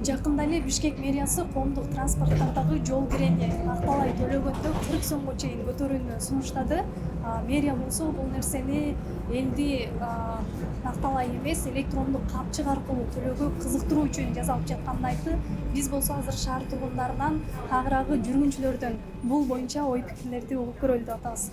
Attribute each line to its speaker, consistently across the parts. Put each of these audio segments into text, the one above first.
Speaker 1: Жакында эле Бишкек мэриясы коомдук транспорттардагы жол киреги акталай төлөгөндө 40 сомго чейин көтөрүүнү сунуштады. Мэрия болсо бул нерсени элди акталай эмес электрондук капчык аркылуу төлөөгө кызыктыруу үчүн жасалып жатканын айтты. Биз болсо азыр шаар тургундарынан агыраагы жүргүнчүлөрдөн бул боюнча ой пикирлерди угуп көрөлү деп атабыз.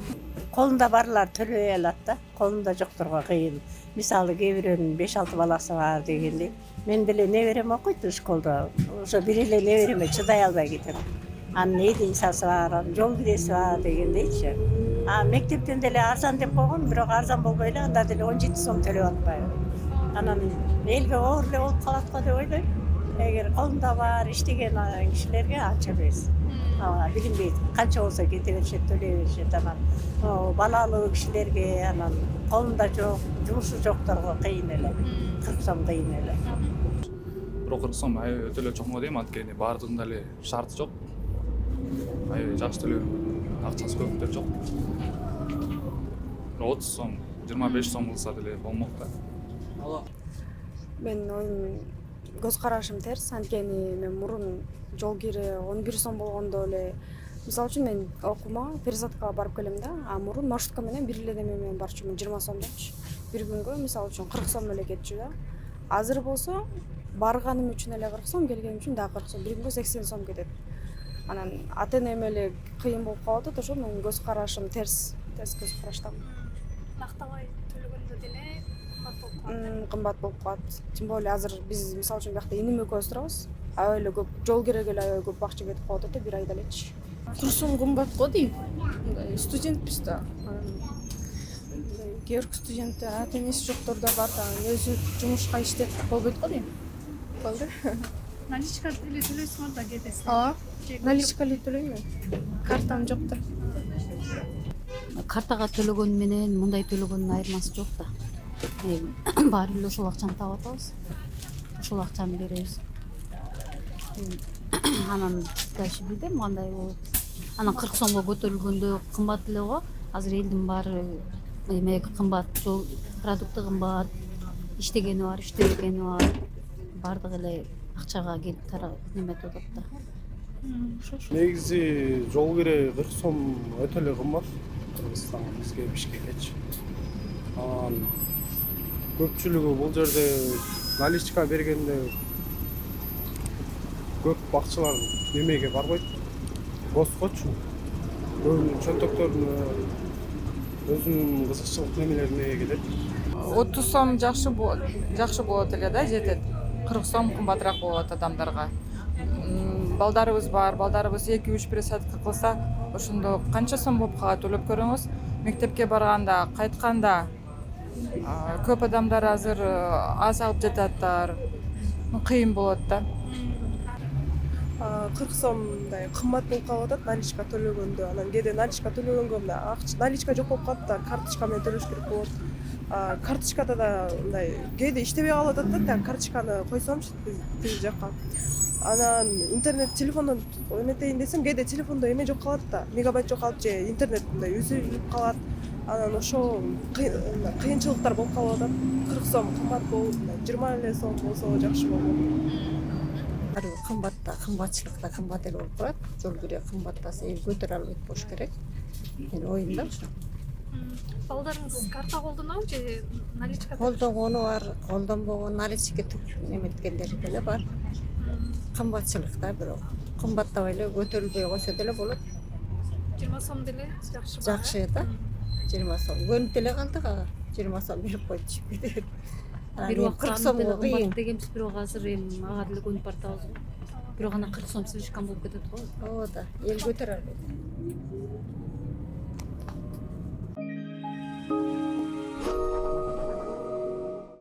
Speaker 2: Колунда барлар төлөй алат да, колунда жокторго кыйын. Мисалы кээ бирөөнүн 5-6 баласы бар дегендей. Мен деле неберем окуйт школда. Ошо бир эле небереме чыдай албай кетем. Анын эдинсасы бар, жол киреси бар дегендейчи. Мектептен деле арзан деп койгон, бирок арзан болбой эле анда деле 17 сом төлөп атпайбы. Анан элге оор эле болуп калат го деп ойлойм. Эгер колунда бар иштеген кишилерге анча эмес. Билинбейт, канча болсо кете беришет, төлөй беришет. Анан балалуу кишилерге, анан колунда жок, жумушу жокторго кыйын эле. 40 сом кыйын эле.
Speaker 3: Бирок 40 сом аябай өтө эле чоң дейм, анткени баардыгында эле шарты жок. Аябай жакшы төлөө акчасы көп деп жок. 30 сом, 25 сом кылса деле болмок да.
Speaker 4: Мен оюм көз карашым терс, анткени мен мурун жол кире 11 сом болгондо эле мисалы үчүн мен окуума пересадкага барып келем да, мурун маршрутка менен бир эле неме менен барчумун 20 сом депчи. Бир күнгө мисалы үчүн 40 сом эле кетчү да. Азыр болсо барганым үчүн эле 40 сом, келгеним үчүн дагы 40 сом, бир күнгө 80 сом кетет. Анан ата-энеме эле кыйын болуп калып атат, ошо менин көз карашым терс көз караштамын.
Speaker 1: Акталай төлөгөндө деле
Speaker 4: Кымбат болуп калат. Тем более азыр биз мисалы үчүн биякта иним экөөбүз турабыз. Аябай эле көп жол кереги эле аябай көп акча кетип калып атат да бир айда элечи.
Speaker 5: 40 сом кымбат го дейм. Студентпиз да. Кээ бир студенттер ата-энеси жоктор да бар да, өзү жумушка иштеп болбойт го дейм. Болду.
Speaker 1: наличка деле төлөйсүңөр да кетесиз.
Speaker 4: Наличка эле төлөйм мен. Картам жок да.
Speaker 6: Картага төлөгөн менен мындай төлөгөндүн айырмасы жок да. Баары эле ошол акчаны таап атабыз. Ошол акчаны беребиз. Анан дальше билбейм кандай болот. Анан 40 сомго көтөрүлгөндө кымбат эле го. Азыр элдин баары эме кымбат, жол продукты кымбат, иштегени бар, иштебегени бар. Бардыгы эле акчага келип неметип атат да.
Speaker 7: Негизи жол кире 40 сом өтө эле кымбат. Кыргызстанга бизге Бишкекечи. Көпчүлүгү бул жерде наличка бергенде көп бакчылар немеге барбайт. Госкочу. Көбүнүн чөнтөктөрүнө өзүнүн кызыкчылык немелерине келет.
Speaker 8: 30 сом жакшы болот эле да, жетет. 40 сом кымбатыраак болот адамдарга. Балдарыбыз бар, балдарыбыз 2-3 пересадка кылса, ошондо канча сом болуп калат ойлоп көрүңүз. Мектепке барганда, кайтканда көп адамдар азыр аз алып жататтар. Кыйын болот да.
Speaker 5: 40 сомдай кымбат болуп калып атат наличка төлөгөндө. Анан кээде наличка төлөгөнгө наличка жок болуп калат да, карточка менен төлөш керек болот. Карточкада да мындай кээде иштебей калып атат да, карточканы койсомчу тиги жакка. Анан интернет телефондон эметейин десем, кээде телефондо эме жок калат да, мегабайт жок калып же интернет мындай үзүлүп калат. Анан ошо кыйынчылыктар болуп калып атат. 40 сом кымбат болуп, 20 эле сом болсо жакшы болот.
Speaker 2: Кымбатта, кымбатчылыкта кымбат эле болуп турат. Жол кире кымбаттаса эл көтөрө албайт болуш керек. Мен оюмда ошо.
Speaker 1: Балдарыңыз карта колдонобу же наличка?
Speaker 2: Колдонгону бар, колдонбогон наличка неметкендер деле бар. Кымбатчылыкта бирок кымбаттабай эле көтөрүлбөй койсо деле болот.
Speaker 1: 20 сом деле жакшы.
Speaker 2: Жакшы да. 20 сом. Көнүп деле калдык ага. 20 сом берип койчу.
Speaker 6: Бир убакта 40 сомго кыйын дегенбиз, бирок азыр эми ага деле көнүп баратабыз. Бирок анан 40 сом слишком болуп кетет го.
Speaker 2: Ооба да, эл көтөрө албайт.